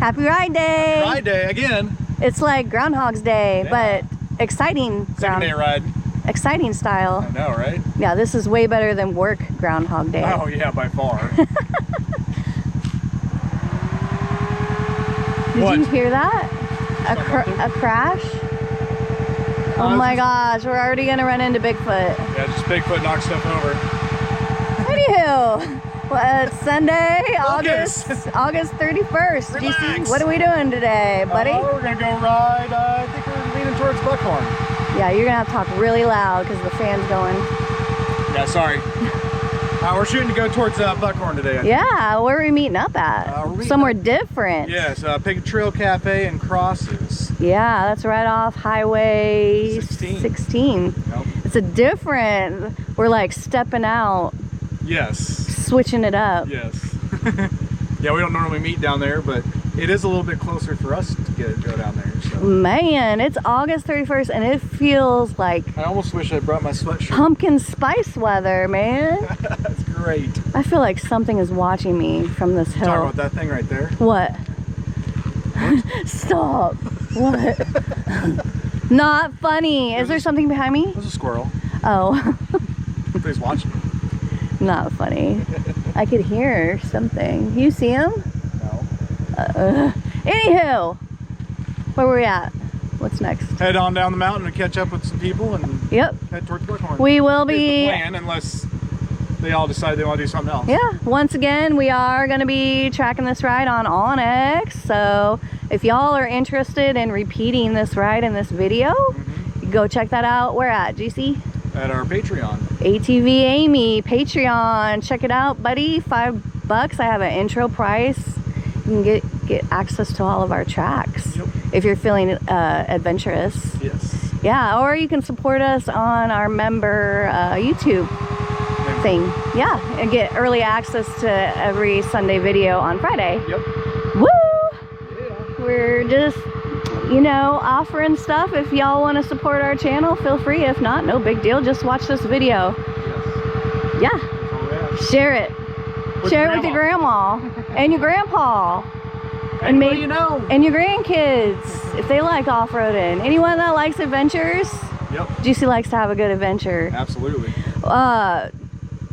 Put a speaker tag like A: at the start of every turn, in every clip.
A: Happy Ride Day!
B: Happy Ride Day again.
A: It's like Groundhog's Day,
B: Yeah.
A: but exciting.
B: Second day ride.
A: Exciting style.
B: I know, right?
A: Yeah, this is way better than work Groundhog Day.
B: Oh yeah, by far.
A: Did you hear that? A crash? Oh my gosh, we're already gonna run into Bigfoot.
B: Yeah, just Bigfoot knocks stuff over.
A: Anywho, well, it's Sunday,
B: Focus.
A: August 31st.
B: Relax.
A: GC, what are we doing today, buddy?
B: We're gonna go ride, I think we're leaning towards Buckhorn.
A: Yeah, you're gonna have to talk really loud because the fan's going.
B: Yeah, sorry. We're shooting to go towards Buckhorn today.
A: Yeah, where are we meeting up at?
B: We're meeting
A: Somewhere
B: up.
A: different.
B: Yes, Pig Trail Café and Crosses.
A: Yeah, that's right off Highway
B: 16. Nope.
A: It's a different, we're like stepping out,
B: Yes.
A: switching it up.
B: Yes. Yeah, we don't normally meet down there, but it is a little bit closer for us to go down there. So.
A: Man, it's August 31st and it feels like
B: I almost wish I brought my sweatshirt.
A: pumpkin spice weather, man.
B: That's great.
A: I feel like something is watching me from this hill.
B: Talking about that thing right there.
A: What? Stop. What? Not funny. Is there something behind me?
B: There's a squirrel.
A: Oh.
B: He's watching.
A: Not funny. I could hear something. You see him?
B: No.
A: Anywho, where were we at? What's next?
B: Head on down the mountain and catch up with some people and
A: Yep.
B: head towards Buckhorn.
A: We will
B: Here's
A: be.
B: the plan, unless they all decide they want to do something else.
A: Yeah. Once again, we are going to be tracking this ride on Onyx. So if y'all are interested in repeating this ride in this video, go check that out. Where at, GC?
B: At our Patreon.
A: ATV Amy Patreon. Check it out, buddy. $5. I have an intro price. You can get access to all of our tracks.
B: Yep.
A: If you're feeling adventurous.
B: Yes.
A: Yeah, or you can support us on our member YouTube thing. Yeah, and get early access to every Sunday video on Friday.
B: Yep.
A: Woo!
B: Yeah.
A: We're just, you know, offering stuff. If y'all want to support our channel, feel free. If not, no big deal. Just watch this video.
B: Yes.
A: Yeah.
B: That's all we have.
A: Share it. Share it with your grandma and your grandpa. And maybe
B: you know.
A: and your grandkids if they like off-roading. Anyone that likes adventures,
B: Yep.
A: GC likes to have a good adventure.
B: Absolutely.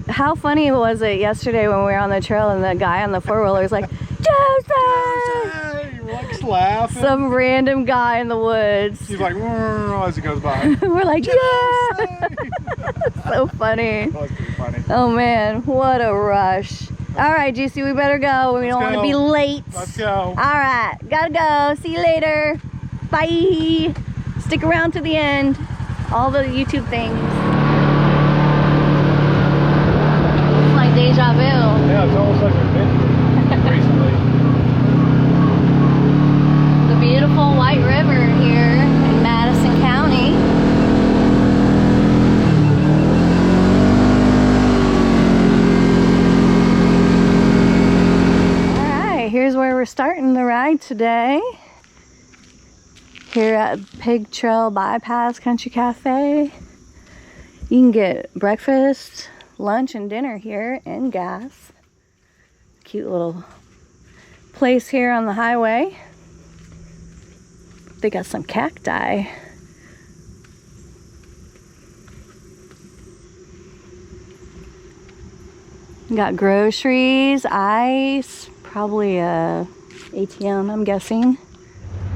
A: How funny was it yesterday when we were on the trail and the guy on the four-wheeler is like, Joseph!
B: Hey, we're like laughing.
A: Some random guy in the woods.
B: He's like, as he goes by.
A: We're like, yeah! So funny.
B: That was pretty funny.
A: Oh man, what a rush. All right, GC, we better go. We don't want to be late.
B: Let's go.
A: All right, gotta go. See you later. Bye. Stick around to the end. All the YouTube things. It's like deja vu.
B: Yeah, it's almost like we've been recently.
A: The beautiful White River here in Madison County. Here's where we're starting the ride today. Here at Pig Trail Bypass Country Cafe. You can get breakfast, lunch, and dinner here and gas. Cute little place here on the highway. They got some cacti. Got groceries, ice, probably a ATM, I'm guessing.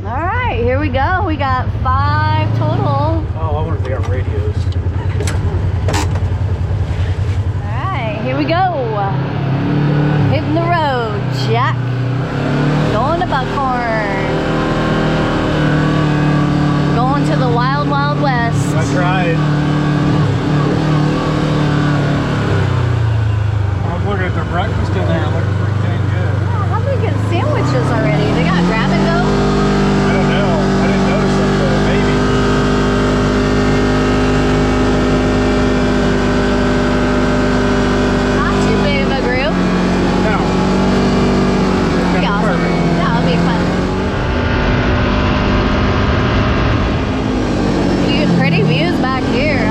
A: All right, here we go. We got 5 total.
B: Oh, I wonder if they got radios.
A: All right, here we go. Hitting the road, Jack. Going to Buckhorn. Going to the Wild Wild West.
B: That's right. I was looking at their breakfast in there. It looked pretty dang good.
A: Yeah, how many good sandwiches already? They got grab and go?
B: I don't know. I didn't notice them, but maybe.
A: Not too big of a group.
B: No.
A: That'd be awesome. That would be fun. Pretty views back here.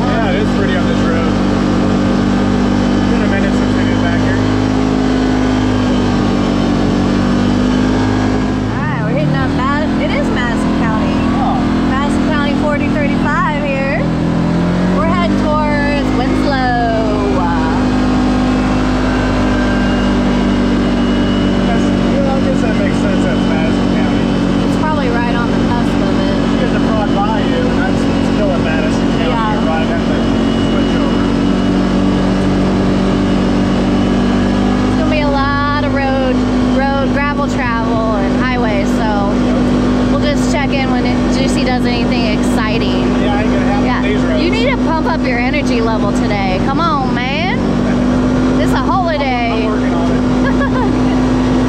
A: level today. Come on, man. It's a holiday.
B: I'm working on it.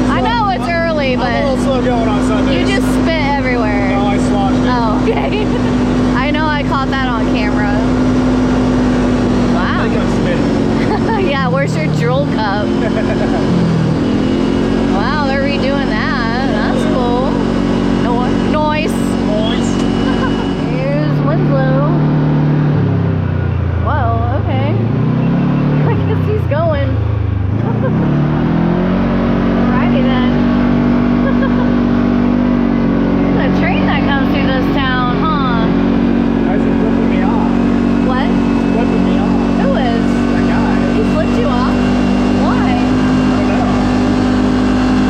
A: I know it's early, but
B: I'm a little slow going on Sundays.
A: you just spit everywhere.
B: No, I sloshed it.
A: Oh, okay. I know I caught that on camera.
B: I think I'm spitting.
A: Yeah, where's your drool cup? Wow, they're redoing that. That's cool. Noise. Here's Winslow. Whoa, okay. I guess he's going. Alrighty then. There's a train that comes through this town, huh?
B: Why is he flipping me off?
A: What?
B: Flipping me off.
A: Who is?
B: That guy.
A: He flipped you off? Why?
B: I don't know.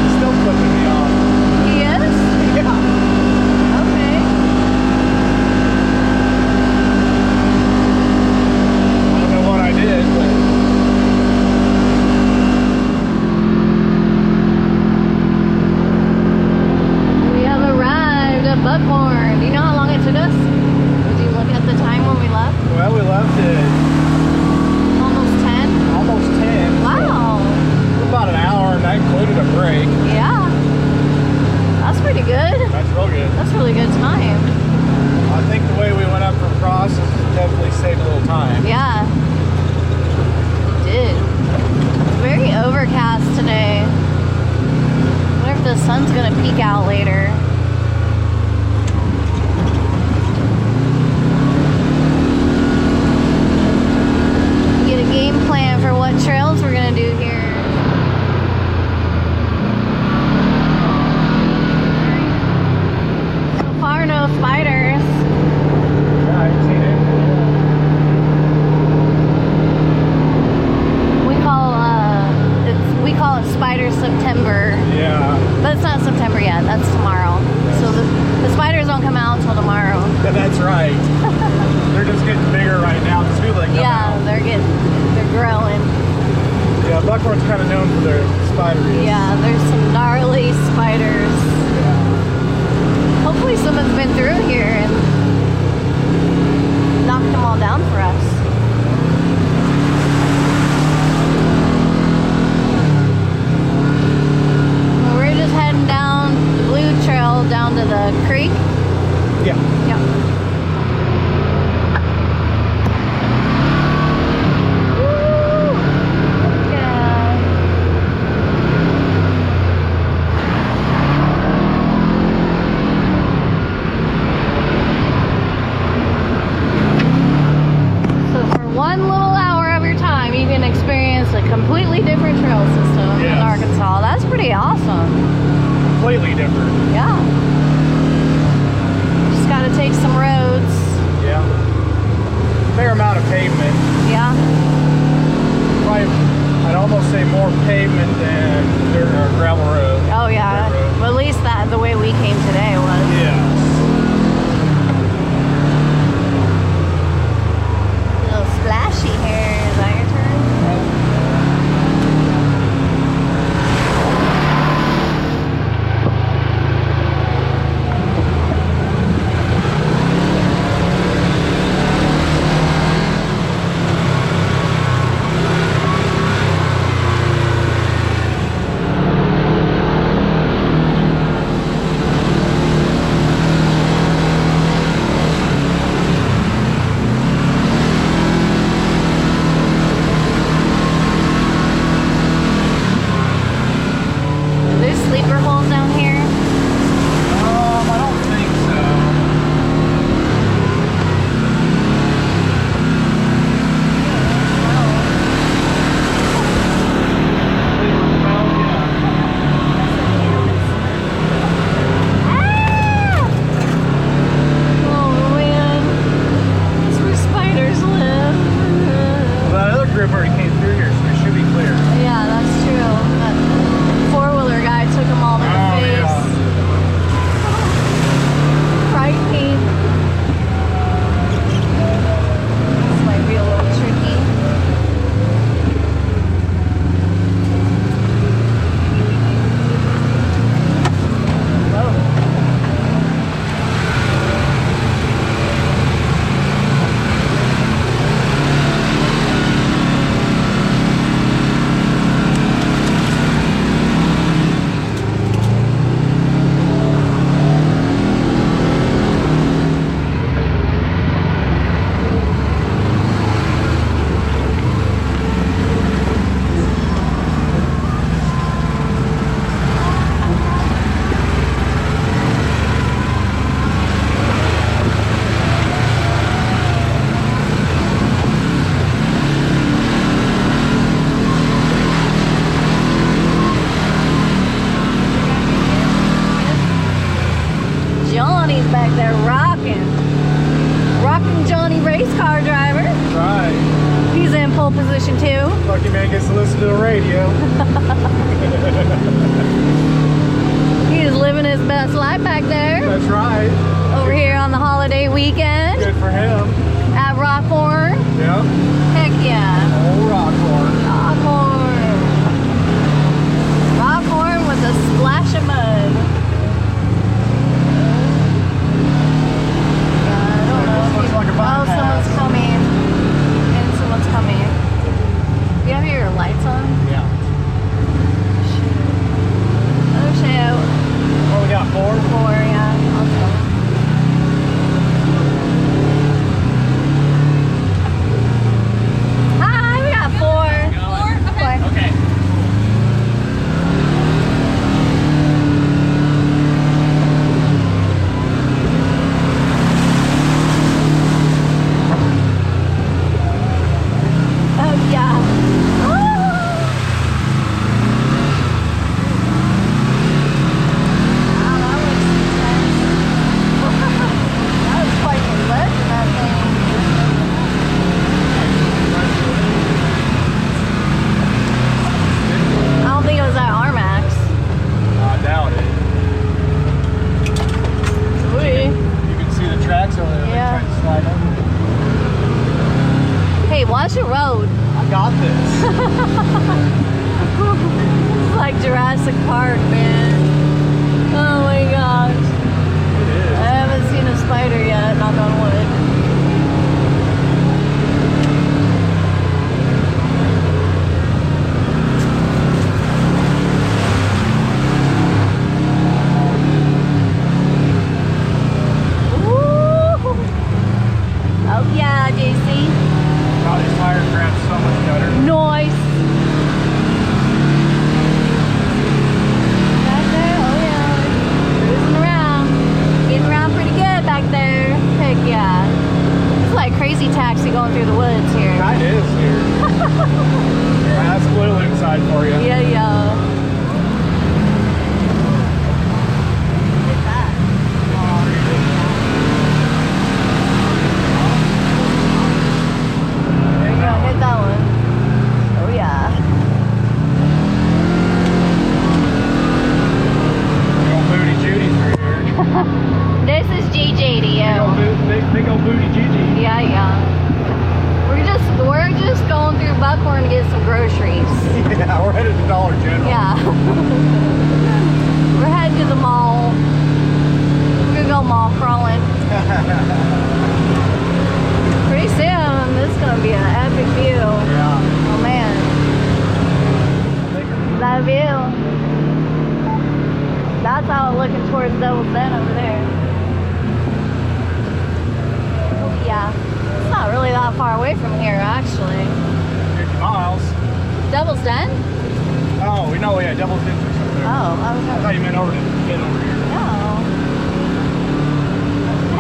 B: He's still flipping me off.
A: He is?
B: Yeah.
A: Okay.
B: I don't know what I did, but
A: We have arrived at Buckhorn. Do you know how long it took us? Did you look at the time when we left?
B: well, we left at
A: Almost 10?
B: almost 10.
A: Wow.
B: So about an hour, and that included a break.
A: Yeah. That's pretty good.
B: That's real good.
A: That's really good time.
B: I think the way we went up from Cross definitely saved a little time.
A: Yeah. It did. It's very overcast today. I wonder if the sun's gonna peek out later. Get a game plan for what trails we're gonna do here. So far, no spiders.
B: Yeah, I ain't seen it.
A: We call it Spider September,
B: Yeah.
A: but it's not September yet. That's tomorrow. So the spiders don't come out until tomorrow.
B: Yeah, that's right. They're just getting bigger right now too. Like
A: Yeah, they're growing.
B: Yeah, Buckhorn's kind of known for their spideries.
A: Yeah, there's some gnarly spiders.
B: Yeah.
A: Hopefully someone's been through here and knocked them all down for us. We're just heading down the Blue Trail down to the creek.
B: Yeah.
A: Yep. Woo! Yeah. pole position too.
B: Lucky man gets to listen to the radio.
A: He's living his best life back there.
B: That's right.
A: Over here on the holiday weekend.
B: Good for him.
A: At Rockhorn.
B: Yep.
A: Heck yeah.
B: Old Rockhorn.
A: Rockhorn. Rockhorn with a splash of mud. I don't know.
B: Looks like a
A: Oh,
B: bypass.
A: someone's coming. And someone's coming. You have your lights on?
B: Yeah.
A: Oh shoot.
B: Oh, we got 4?
A: 4, yeah. Awesome. Hi, we got 4. 4? Okay.
B: Okay.
A: Oh yeah. Wow, that looks intense. That was quite the lift in that thing. I don't think it was that R-Max.
B: I doubt it.
A: Sweet.
B: You can see the tracks over there.
A: Yeah.
B: They're trying to slide over.
A: Hey, watch the road.
B: I got this.
A: It's like Jurassic Park, man. Oh my gosh.
B: It is.
A: I haven't seen a spider yet, knock on wood. Woo! Oh yeah, JC.
B: Oh, these tires grab so much better.
A: Nice. Back there, oh yeah. Cruising around. Getting around pretty good back there. Heck yeah. It's like crazy taxi going through the woods here.
B: That is here. That's blue inside for you.
A: Yeah, yeah. Look at that. There you go, hit that one. Oh yeah.
B: Big old booty Judy through here.
A: This is GJD,
B: Big old booty Gigi.
A: Yeah, yeah. We're just going through Buckhorn to get some groceries.
B: Yeah, we're headed to Dollar General.
A: Yeah. We're heading to the mall. We're gonna go mall crawling. Pretty soon, this is gonna be an epic view.
B: Yeah.
A: Oh man. That view. That's how it's looking towards Devil's Den over there. Oh yeah. It's not really that far away from here, actually.
B: 50 miles.
A: Devil's Den?
B: Oh, we know, yeah, Devil's Den or something.
A: Oh, I was
B: I thought you meant over to get over here.
A: No.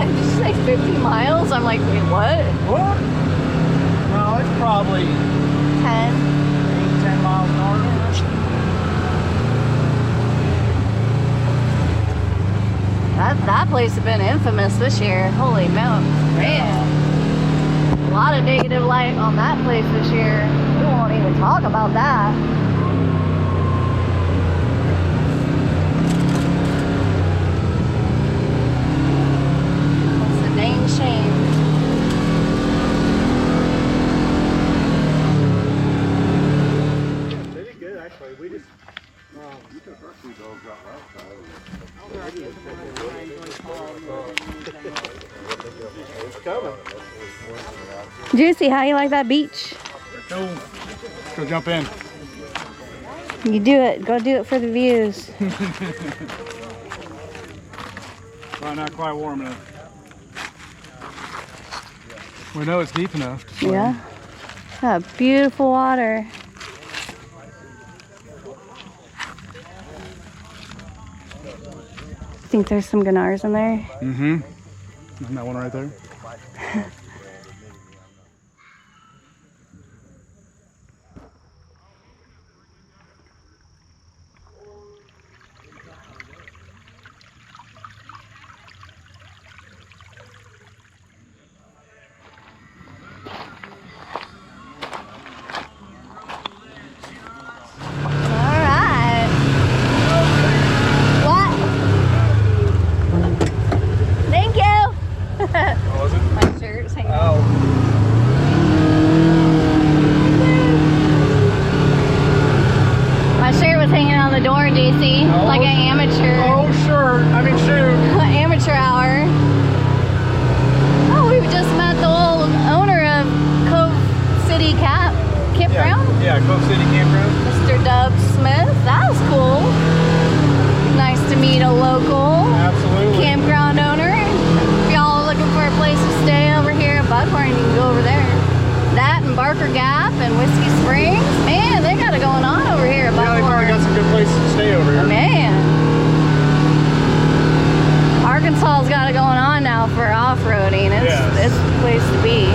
A: Did you say 50 miles? I'm like, wait, what?
B: What? No, it's probably
A: 10.
B: 10 miles north.
A: That place has been infamous this year. Holy mountains, man. A lot of negative light on that place this year. We won't even talk about that. It's a dang shame.
B: They did good, actually. We just... It's coming.
A: Juicy, how you like that beach?
B: Let's go jump in.
A: You do it. Go do it for the views.
B: Probably not quite warm enough. We know it's deep enough. So.
A: Yeah. That beautiful water. Think there's some Gunnars in there?
B: Mm-hmm. Isn't that one right there?
A: and you can go over there. That and Barker Gap and Whiskey Springs. Man, they got it going on over here.
B: Yeah, they probably got some good places to stay over here.
A: Man. Arkansas's got it going on now for off-roading. It's the place to be.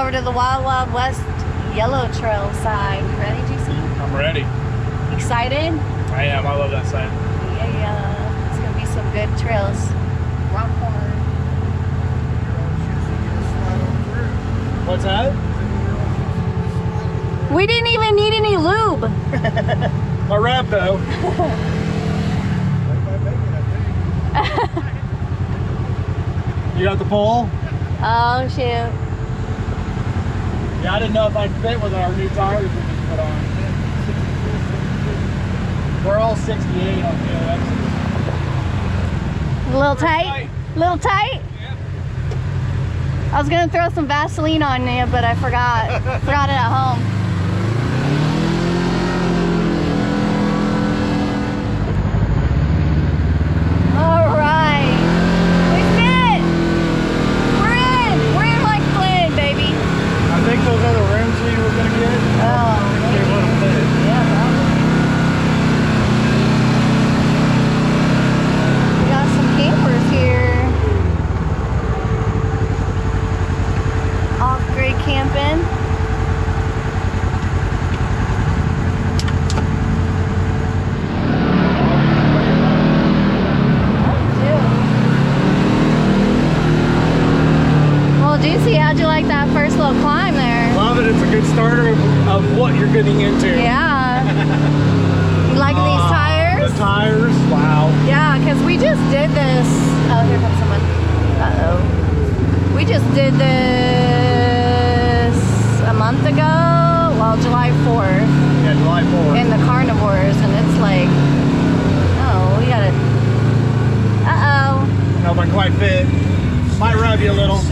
A: To the Wild Wild West Yellow Trail side. Ready, GC?
B: I'm ready.
A: Excited?
B: I am. I love that side.
A: Yeah. It's gonna be some good trails. Buckhorn.
B: What's that?
A: We didn't even need any lube.
B: A wrap though. You got the pole?
A: Oh shoot.
B: Yeah, I didn't know if I'd fit with our new tires we just put on. We're all 68 on KRX.
A: A little tight? A little tight?
B: Yep.
A: I was gonna throw some Vaseline on you, but I forgot. Forgot it at home. All right. We fit. We're in. We're in like Flynn, baby.
B: I think those are the rims we were going to get.
A: Oh,
B: they would have fit.
A: Yeah, probably. We got some campers here. Off-grid camping. Well, Juicy, how'd you like that first little climb there?
B: Love it. It's a good starter of what you're getting into.
A: Yeah. You liking these tires?
B: The tires? Wow.
A: Yeah, because we just did this. Oh, here comes someone. Uh-oh. We just did this a month ago. Well, July 4th.
B: Yeah, July 4th.
A: In the carnivores, and it's like, oh, we got it. Uh-oh.
B: Nope, I quite fit. Might rub you a little.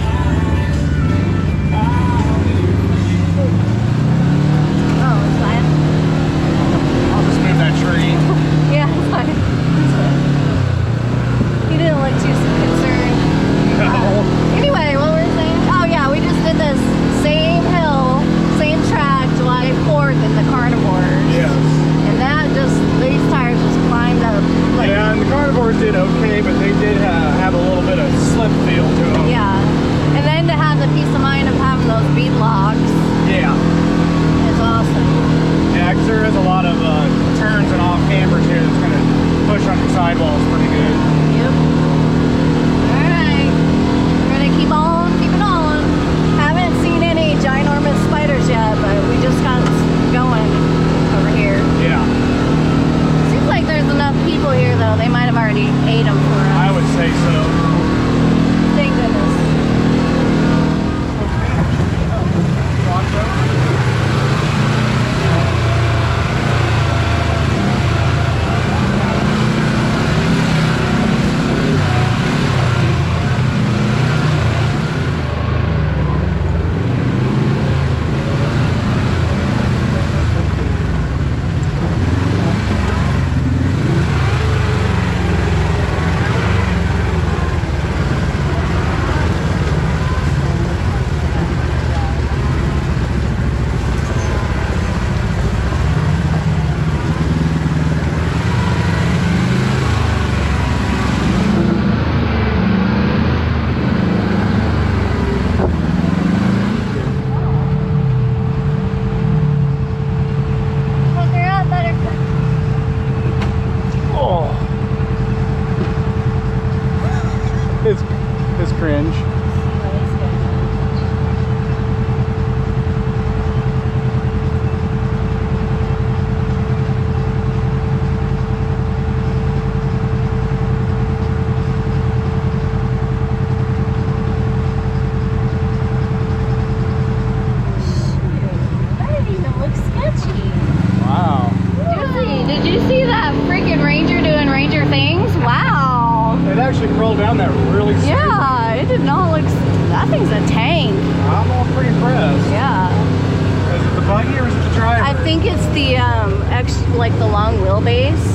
B: Tree.
A: Yeah, it's fine. He didn't look too concerned.
B: No.
A: Anyway, what were we saying? Oh yeah, we just did this same hill, same track, July 4th in the carnivores.
B: Yes.
A: And that just, these tires just climbed up. Like,
B: yeah, and the carnivores did okay, but they did have a little bit of slip feel to them.
A: yeah. And then to have the peace of mind of having those bead locks.
B: Yeah.
A: Is awesome.
B: Yeah, because there is a lot of turns and off campers here that's going to push on your sidewalls pretty good.
A: Yep. Alright. We're going to keep it on. Haven't seen any ginormous spiders yet, but we just got going over here.
B: Yeah.
A: Seems like there's enough people here, though. They might have already ate them for us.
B: I would say so.
A: Thank goodness.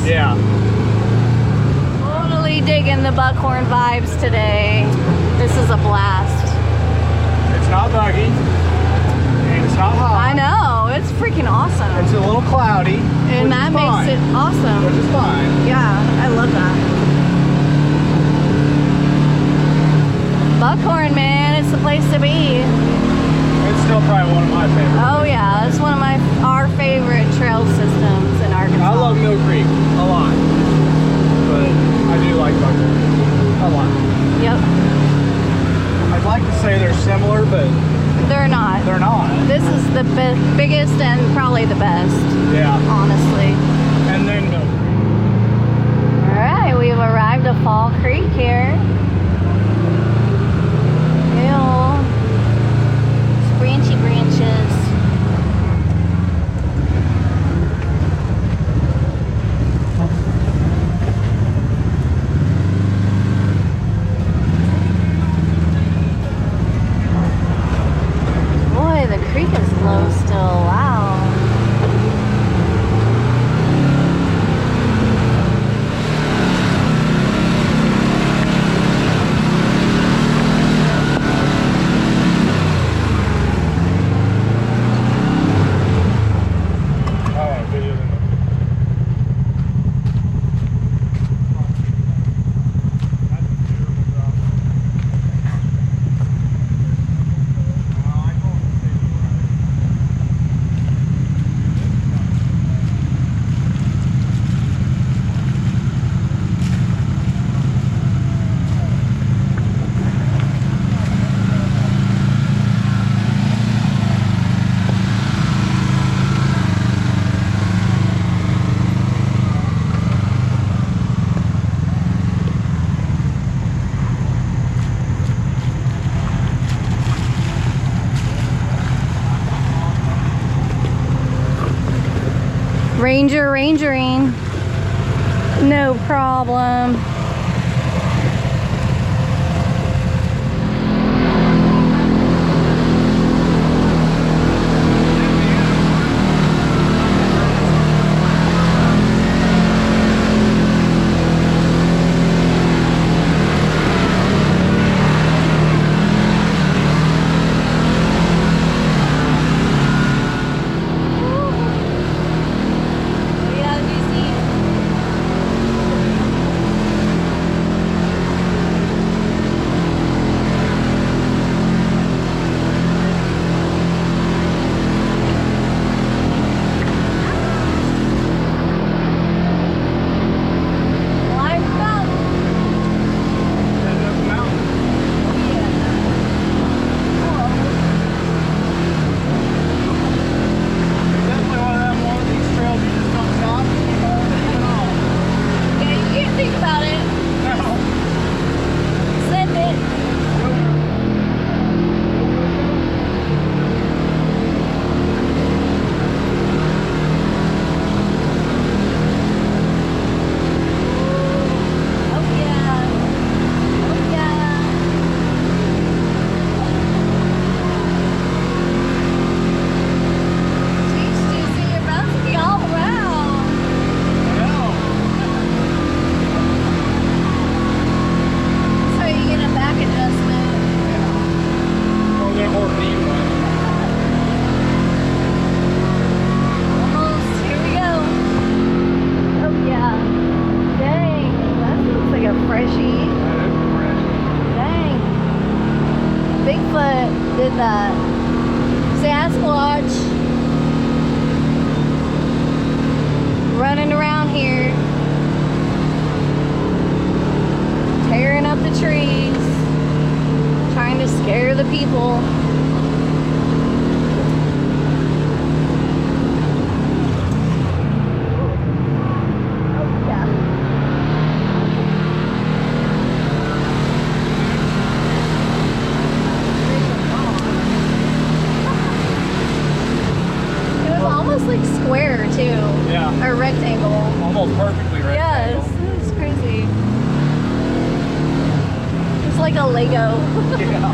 B: Yeah.
A: Totally digging the Buckhorn vibes today. This is a blast.
B: It's not buggy. And it's not hot.
A: I know. It's freaking awesome.
B: It's a little cloudy.
A: And that makes it awesome.
B: Which is fine.
A: Yeah, I love that. Buckhorn, man, it's the place to be.
B: It's still probably one of my favorites.
A: Oh yeah, it's one of our favorite trail systems in Arkansas.
B: I love Mill Creek a lot, but I do like Buckhorn a lot.
A: Yep.
B: I'd like to say they're similar, but
A: they're not.
B: They're not.
A: This is the biggest and probably the best.
B: Yeah.
A: Honestly.
B: And then Mill Creek.
A: All right, we've arrived at Fall Creek here. Branchy branches. Boy, the creek is low still. Wow. Rangering. No problem. Did that Sasquatch running around here, tearing up the trees, trying to scare the people. Like square too. Yeah. Or rectangle.
B: Almost perfectly rectangle.
A: Yes, it's crazy. It's like a Lego.
B: Yeah.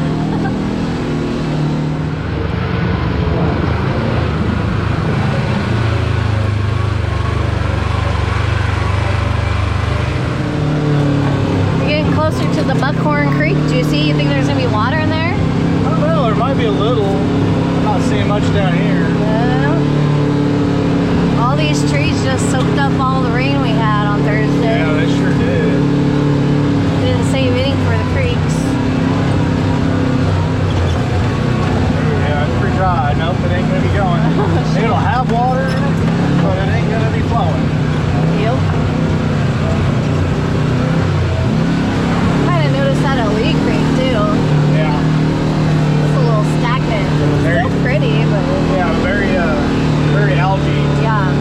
B: Maybe a little. I'm not seeing much down here.
A: Yeah. All these trees just soaked up all the rain we had on Thursday.
B: Yeah, they sure did.
A: Didn't save any for the creeks.
B: Yeah, it's pretty dry. Nope, it ain't gonna be going. It'll have water in it, but it ain't gonna be flowing.
A: Yep. Kind of noticed that at Lee Creek too.
B: Yeah.
A: It's a little stagnant. It's still pretty, but
B: yeah, very algae.
A: yeah.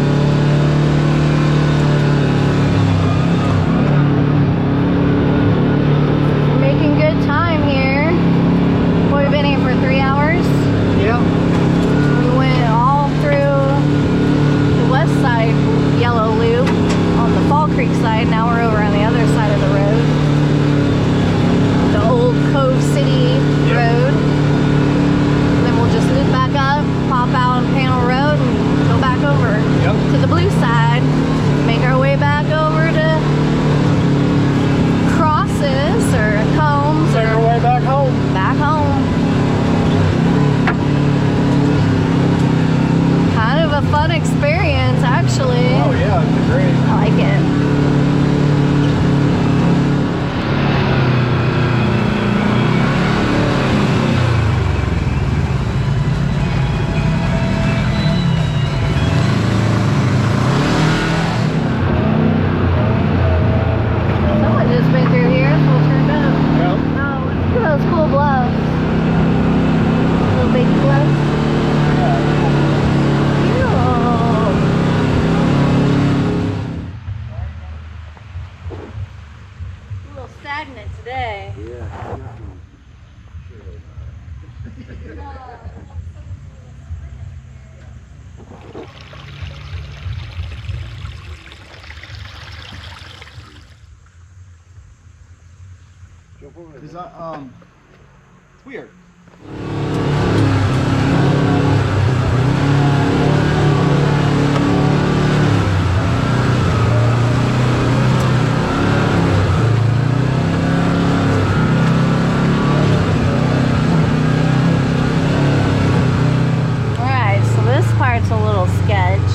A: Making good time here. We've been here for 3 hours.
B: Yeah.
A: We went all through the west side yellow loop on the Fall Creek side. Now we're over on the other side of the road. The old Cove City road. Then we'll just loop back up, pop out on Panel Road, and go back over to the blue side. Make our way back over to Crosses or Combs.
B: Make our way back home.
A: Back home. Kind of a fun experience, actually.
B: Oh yeah, it's great.
A: I like it. Someone just been through here. It's all turned up.
B: Yep.
A: Oh, look at those cool bluffs. Little baby bluffs. A little stagnant today.
B: Is that it's weird.
A: Alright, so this part's a little sketch.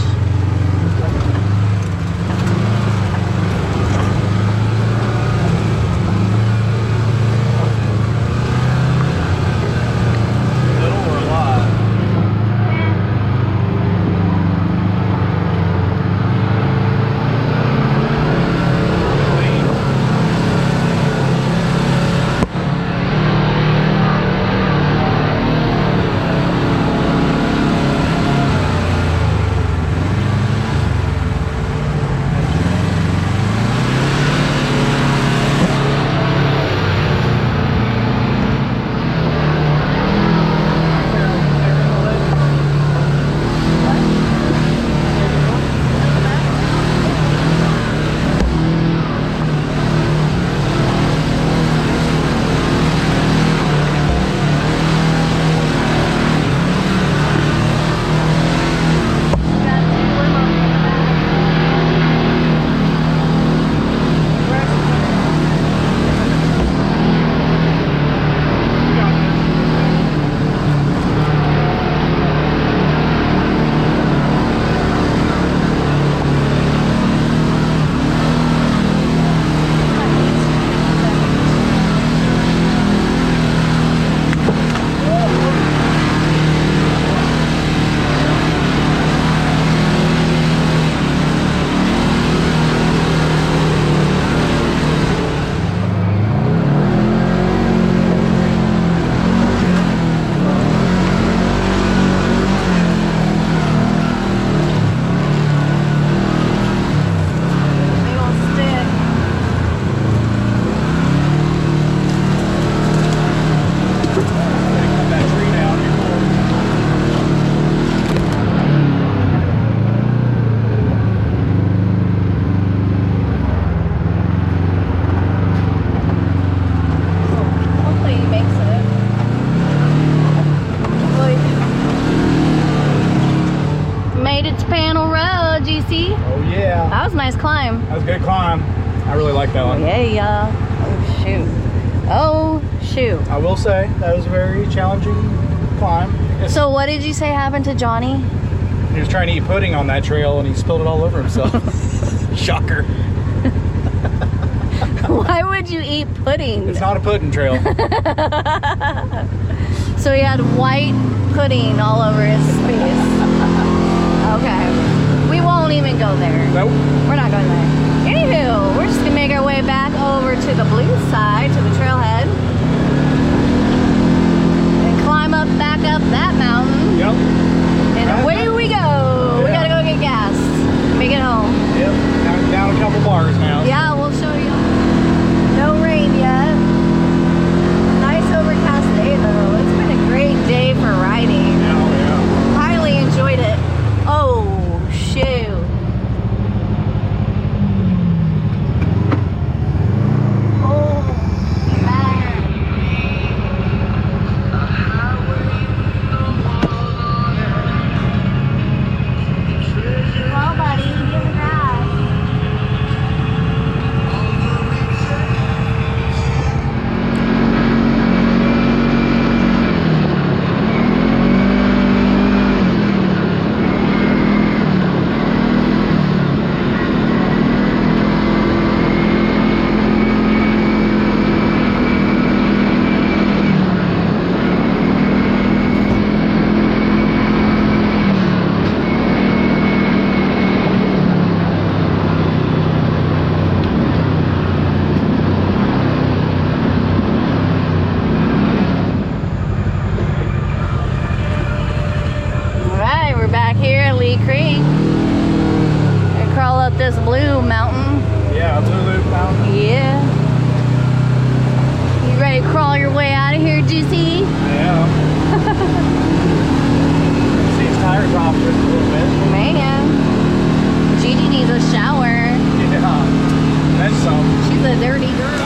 B: Little or a lot? good climb. I really like that one.
A: Yeah. Oh shoot. Oh shoot.
B: I will say that was very challenging climb.
A: So what did you say happened to Johnny?
B: He was trying to eat pudding on that trail and he spilled it all over himself. Shocker.
A: Why would you eat pudding?
B: It's not a pudding trail.
A: So he had white pudding all over his face. Okay. We won't even go there.
B: Nope.
A: We're not going there. Anywho, we're just gonna make our way back over to the blue side, to the trailhead. And climb up, back up that mountain.
B: Yep.
A: And away we go.
B: Yeah.
A: We gotta go get gas. Make it home.
B: Yep. Down a couple bars now.
A: Yeah, we'll show you. No rain yet. Nice overcast day though. It's been a great day for riding.
B: Yeah.
A: Highly enjoyed it. Oh, shoot. Oh, man. Well, buddy, give it grass. This blue mountain.
B: Yeah, Blue Loop Mountain.
A: Yeah. You ready to crawl your way out of here, Juicy?
B: Yeah. See his tires off just a little bit.
A: Man. Gigi needs a shower.
B: Yeah. That's some.
A: She's a dirty girl.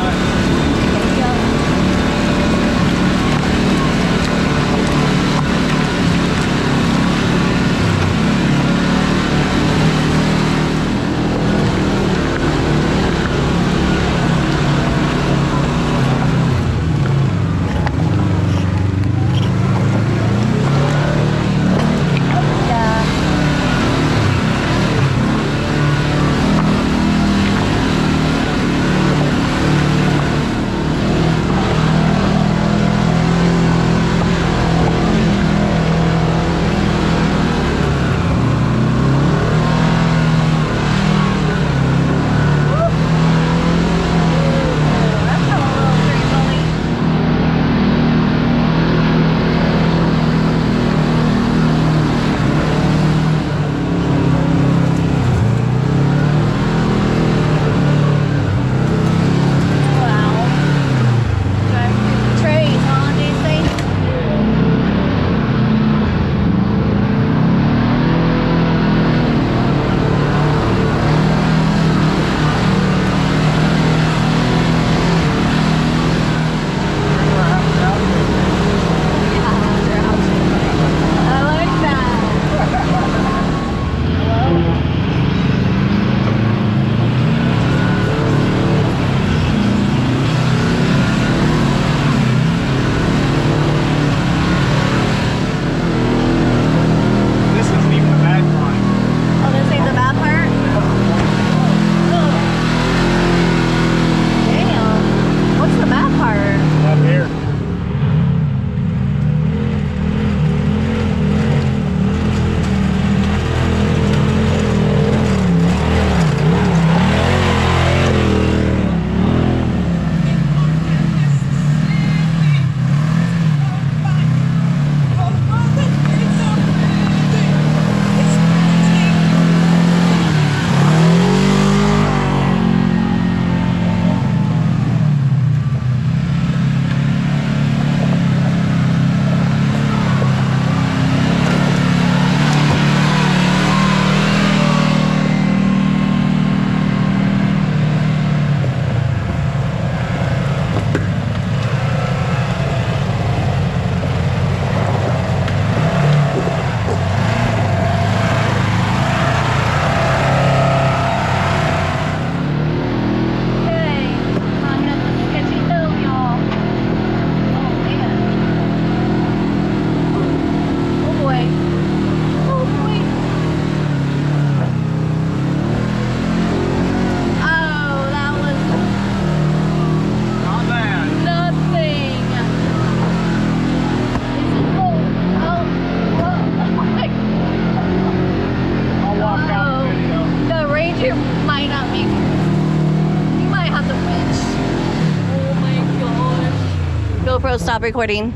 A: GoPro stop recording.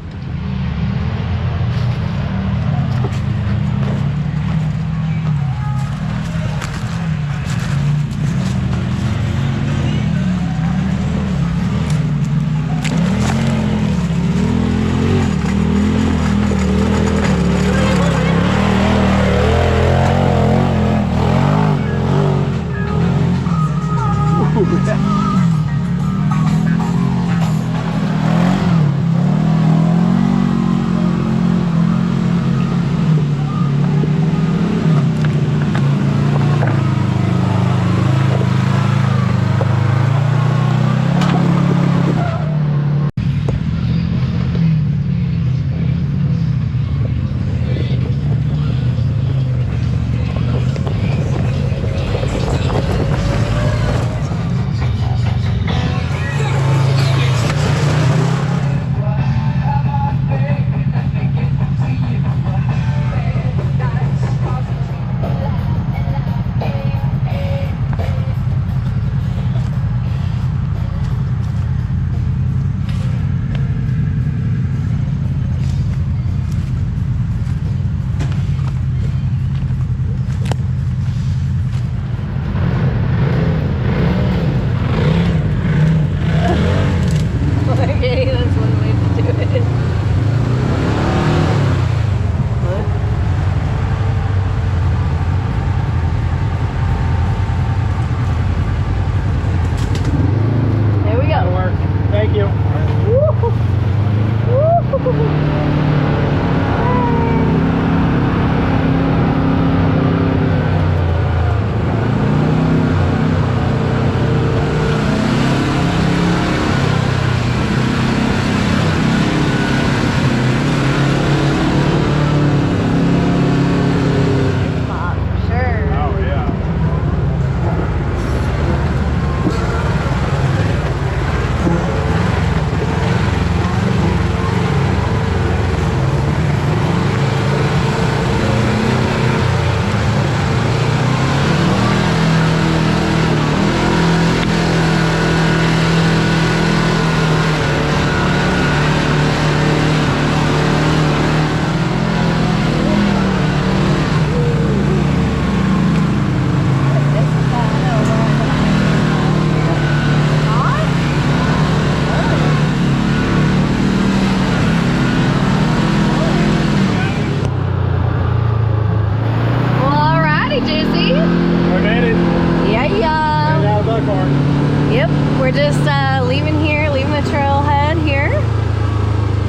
A: We're just leaving the trailhead here,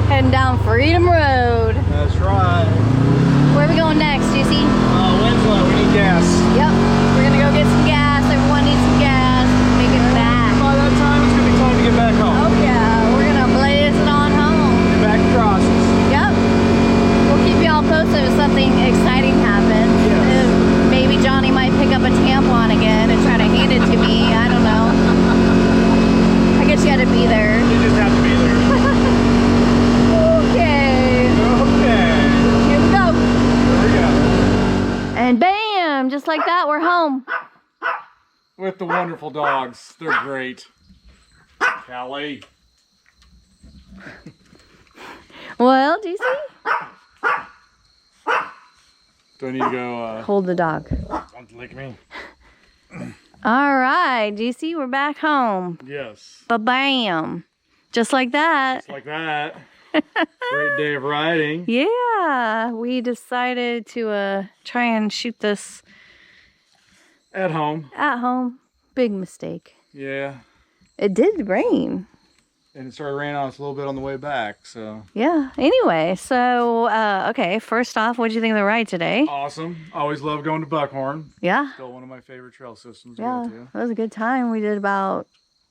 A: heading down Freedom Road.
B: That's right.
A: Where are we going next, Juicy?
B: Winslow, we need gas.
A: Yep, we're gonna go get some gas. Everyone needs some gas. Make it back.
B: By that time, it's gonna be time to get back home.
A: Oh yeah, we're gonna blaze it on home.
B: Get back to crosses.
A: Yep. We'll keep y'all posted if something exciting happens.
B: Yes.
A: Maybe Johnny might pick up a tampon again and try to hand it to me. I don't know. I guess you had to be there.
B: You just have to be there.
A: Okay.
B: Okay.
A: Here we go.
B: Here we go.
A: And bam! Just like that, we're home.
B: With the wonderful dogs. They're great. Callie.
A: Well, do you see?
B: Do I need to go,
A: Hold the dog.
B: Don't lick me.
A: All right, GC, we're back home.
B: Yes.
A: Ba-bam. Just like that.
B: Just like that. Great day of riding.
A: Yeah, we decided to try and shoot this
B: At home.
A: at home. Big mistake.
B: Yeah.
A: It did rain.
B: And it started raining on us a little bit on the way back, so.
A: Yeah, anyway, so, okay, first off, what did you think of the ride today?
B: Awesome. Always love going to Buckhorn.
A: Yeah.
B: Still one of my favorite trail systems to
A: Yeah,
B: go to.
A: it was a good time. We did about,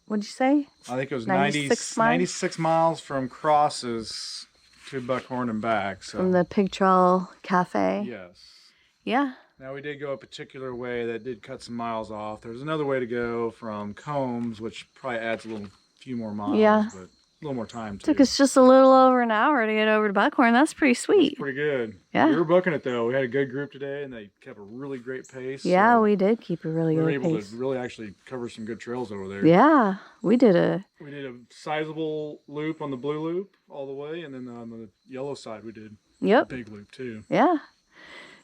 A: what'd you say?
B: I think it was
A: 96 miles?
B: 96 miles from Crosses to Buckhorn and back. So.
A: From the Pig Trail Café.
B: Yes.
A: Yeah.
B: Now we did go a particular way that did cut some miles off. There's another way to go from Combs, which probably adds a few more miles.
A: Yeah.
B: But little more time.
A: Took us just a little over an hour to get over to Buckhorn. That's pretty sweet.
B: That's pretty good.
A: Yeah.
B: We were booking it though. We had a good group today, and they kept a really great pace.
A: Yeah,
B: so
A: we did keep a really
B: we were
A: good
B: able
A: pace.
B: to really actually cover some good trails over there.
A: Yeah, we did a
B: sizable loop on the blue loop all the way, and then on the yellow side we did a big loop too.
A: Yeah.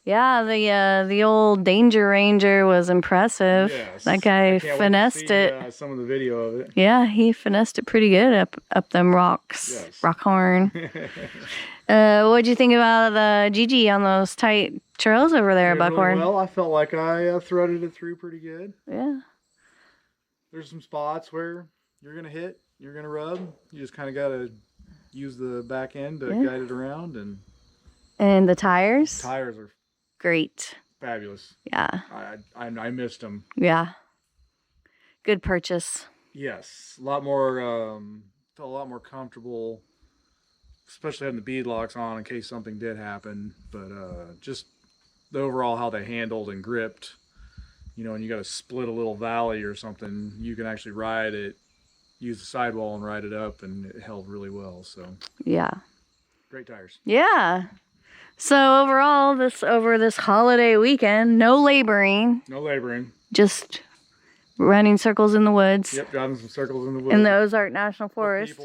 A: Yeah, the old Danger Ranger was impressive.
B: Yes.
A: That guy finessed it.
B: Some of the video of it.
A: Yeah, he finessed it pretty good up them rocks.
B: Yes.
A: Rockhorn. What'd you think about the Gigi on those tight trails over there at Buckhorn?
B: Really well, I felt like I threaded it through pretty good.
A: Yeah.
B: There's some spots where you're gonna hit, you're gonna rub. You just kind of gotta use the back end to guide it around,
A: and the tires.
B: Tires are
A: great.
B: Fabulous.
A: Yeah.
B: I missed them.
A: Yeah. Good purchase.
B: Yes, a lot more. Felt a lot more comfortable, especially having the bead locks on in case something did happen. But just the overall how they handled and gripped. You know, and you got to split a little valley or something, you can actually ride it, use the sidewall and ride it up, and it held really well. So
A: yeah.
B: Great tires.
A: Yeah. So overall, over this holiday weekend, no laboring.
B: No laboring.
A: Just running circles in the woods.
B: Yep, driving some circles in the woods.
A: In the Ozark National Forest.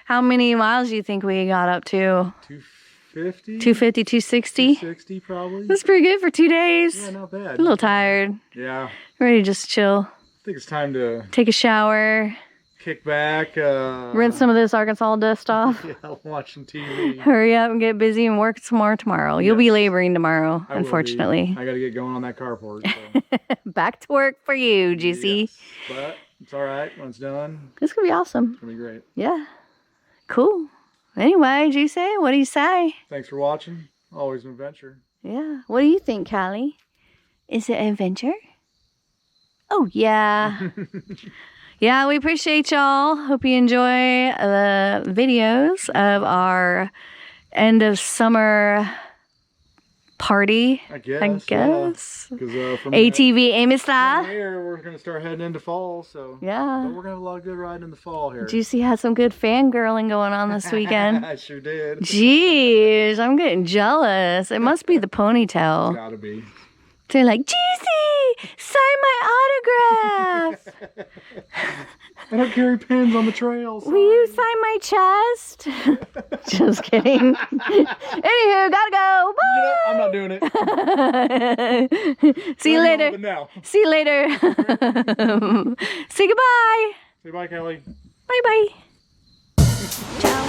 A: How many miles do you think we got up to?
B: 250?
A: 250, 260?
B: 260 probably.
A: That's pretty good for 2 days.
B: Yeah, not bad.
A: A little tired.
B: Yeah.
A: Ready to just chill.
B: I think it's time to
A: take a shower.
B: Kick back.
A: Rinse some of this Arkansas dust off.
B: Yeah, watch some TV.
A: Hurry up and get busy and work some more tomorrow. You'll be laboring tomorrow, unfortunately.
B: I got to get going on that carport. So.
A: Back to work for you, Juicy.
B: Yes, but it's all right when it's done.
A: It's going to be awesome.
B: It's going to be great.
A: Yeah. Cool. Anyway, Juicy, what do you say?
B: Thanks for watching. Always an adventure.
A: Yeah. What do you think, Callie? Is it an adventure? Oh, yeah. Yeah, we appreciate y'all. Hope you enjoy the videos of our end of summer party.
B: I guess.
A: Yeah. From ATV Amistad.
B: Here, we're going to start heading into fall, so.
A: Yeah.
B: But we're going to have a lot of good riding in the fall here.
A: Juicy had some good fangirling going on this weekend.
B: I sure did.
A: Jeez, I'm getting jealous. It must be the ponytail.
B: Gotta be.
A: They're like, Juicy, sign my autograph.
B: I don't carry pins on the trail.
A: Will you sign my chest? Just kidding. Anywho, gotta go. Bye.
B: You know, I'm not doing it.
A: See you later. See you later. Say goodbye.
B: Say bye, Kelly.
A: Bye-bye. Ciao.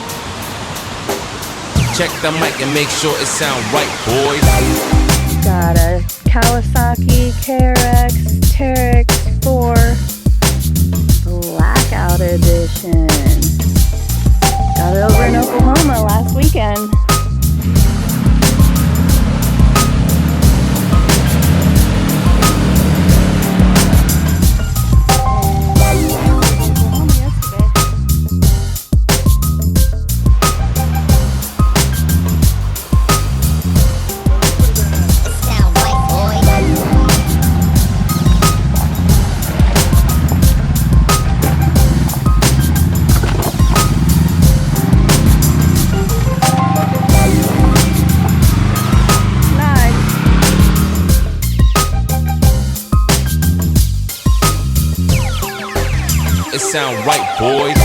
C: Check the mic and make sure it sound right, boys.
A: Got a Kawasaki KRX4 Blackout Edition. Got it over in Oklahoma last weekend.
C: Sound right, boys.